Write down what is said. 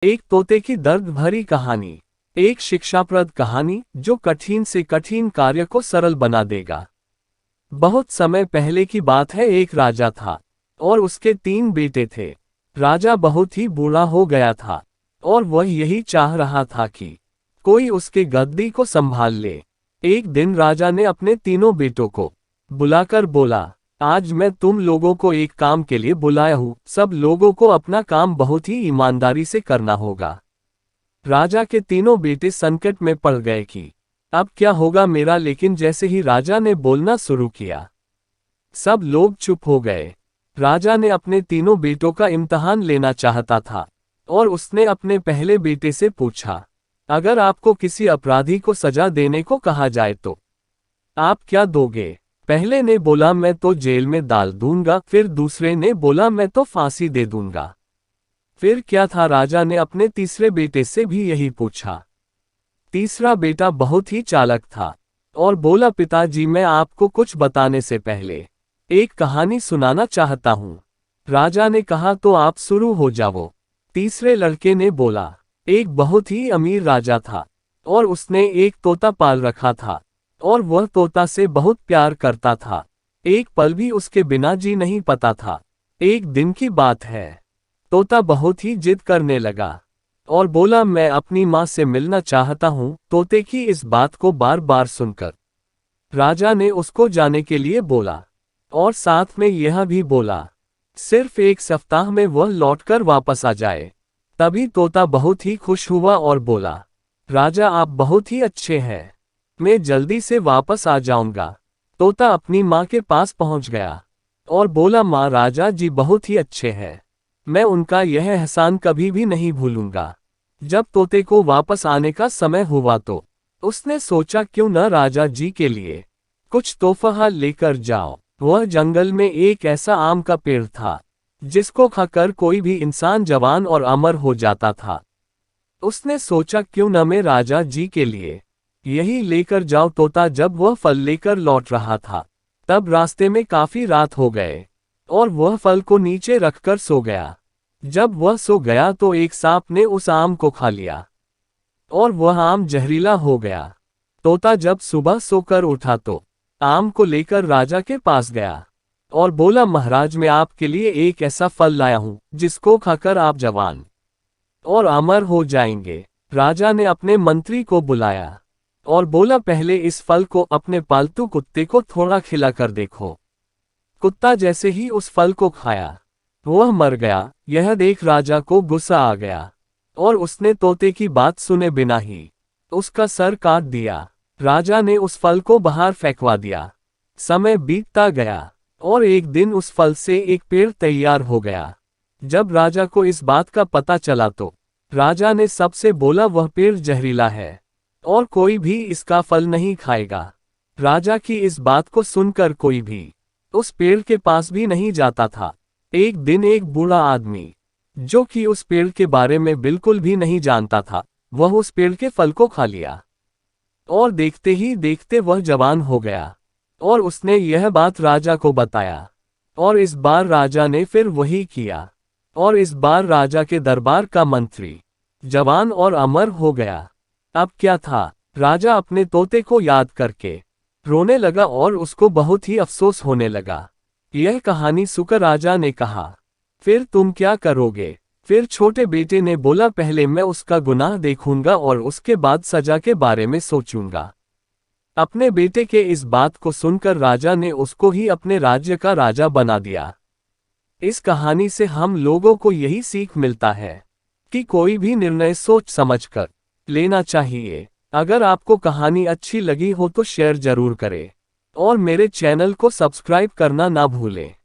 एक तोते की दर्द भरी कहानी। एक शिक्षाप्रद कहानी जो कठिन से कठिन कार्य को सरल बना देगा। बहुत समय पहले की बात है। एक राजा था और उसके 3 बेटे थे। राजा बहुत ही बूढ़ा हो गया था और वह यही चाह रहा था कि कोई उसके गद्दी को संभाल ले। एक दिन राजा ने अपने तीनों बेटों को बुलाकर बोला, आज मैं तुम लोगों को एक काम के लिए बुलाया हूँ। सब लोगों को अपना काम बहुत ही ईमानदारी से करना होगा। राजा के तीनों बेटे संकट में पड़ गए कि अब क्या होगा मेरा। लेकिन जैसे ही राजा ने बोलना शुरू किया, सब लोग चुप हो गए। राजा ने अपने तीनों बेटों का इम्तिहान लेना चाहता था और उसने अपने पहले बेटे से पूछा, अगर आपको किसी अपराधी को सजा देने को कहा जाए तो आप क्या दोगे? पहले ने बोला, मैं तो जेल में डाल दूंगा। फिर दूसरे ने बोला, मैं तो फांसी दे दूंगा। फिर क्या था? राजा ने अपने तीसरे बेटे से भी यही पूछा। तीसरा बेटा बहुत ही चालाक था और बोला, पिताजी मैं आपको कुछ बताने से पहले एक कहानी सुनाना चाहता हूँ। राजा ने कहा, तो आप शुरू हो जाओ। तीसरे लड़के ने बोला, एक बहुत ही अमीर राजा था और उसने एक तोता पाल रखा था और वह तोता से बहुत प्यार करता था। एक पल भी उसके बिना जी नहीं पाता था। एक दिन की बात है, तोता बहुत ही जिद करने लगा और बोला, मैं अपनी माँ से मिलना चाहता हूँ। तोते की इस बात को बार बार सुनकर राजा ने उसको जाने के लिए बोला और साथ में यह भी बोला, सिर्फ 1 सप्ताह में वह लौटकर वापस आ जाए। तभी तोता बहुत ही खुश हुआ और बोला, राजा आप बहुत ही अच्छे हैं, मैं जल्दी से वापस आ जाऊंगा। तोता अपनी माँ के पास पहुंच गया और बोला, माँ राजा जी बहुत ही अच्छे हैं, मैं उनका यह एहसान कभी भी नहीं भूलूंगा। जब तोते को वापस आने का समय हुआ तो उसने सोचा, क्यों न राजा जी के लिए कुछ तोहफा लेकर जाओ। वह जंगल में एक ऐसा आम का पेड़ था जिसको खाकर कोई भी इंसान जवान और अमर हो जाता था। उसने सोचा, क्यों न मैं राजा जी के लिए यही लेकर जाओ। तोता जब वह फल लेकर लौट रहा था तब रास्ते में काफी रात हो गए और वह फल को नीचे रखकर सो गया। जब वह सो गया तो एक सांप ने उस आम को खा लिया और वह आम जहरीला हो गया। तोता जब सुबह सोकर उठा तो आम को लेकर राजा के पास गया और बोला, महाराज मैं आपके लिए एक ऐसा फल लाया हूं जिसको खाकर आप जवान और अमर हो जाएंगे। राजा ने अपने मंत्री को बुलाया और बोला, पहले इस फल को अपने पालतू कुत्ते को थोड़ा खिलाकर देखो। कुत्ता जैसे ही उस फल को खाया वह मर गया। यह देख राजा को गुस्सा आ गया और उसने तोते की बात सुने बिना ही उसका सर काट दिया। राजा ने उस फल को बाहर फेंकवा दिया। समय बीतता गया और एक दिन उस फल से एक पेड़ तैयार हो गया। जब राजा को इस बात का पता चला तो राजा ने सबसे बोला, वह पेड़ जहरीला है और कोई भी इसका फल नहीं खाएगा। राजा की इस बात को सुनकर कोई भी उस पेड़ के पास भी नहीं जाता था। एक दिन एक बूढ़ा आदमी जो कि उस पेड़ के बारे में बिल्कुल भी नहीं जानता था, वह उस पेड़ के फल को खा लिया और देखते ही देखते वह जवान हो गया और उसने यह बात राजा को बताया और इस बार राजा ने फिर वही किया और इस बार राजा के दरबार का मंत्री जवान और अमर हो गया। अब क्या था? राजा अपने तोते को याद करके रोने लगा और उसको बहुत ही अफसोस होने लगा। यह कहानी सुनकर राजा ने कहा, फिर तुम क्या करोगे? फिर छोटे बेटे ने बोला, पहले मैं उसका गुनाह देखूंगा और उसके बाद सजा के बारे में सोचूंगा। अपने बेटे के इस बात को सुनकर राजा ने उसको ही अपने राज्य का राजा बना दिया। इस कहानी से हम लोगों को यही सीख मिलता है कि कोई भी निर्णय सोच समझकर लेना चाहिए। अगर आपको कहानी अच्छी लगी हो तो शेयर जरूर करें और मेरे चैनल को सब्सक्राइब करना ना भूलें।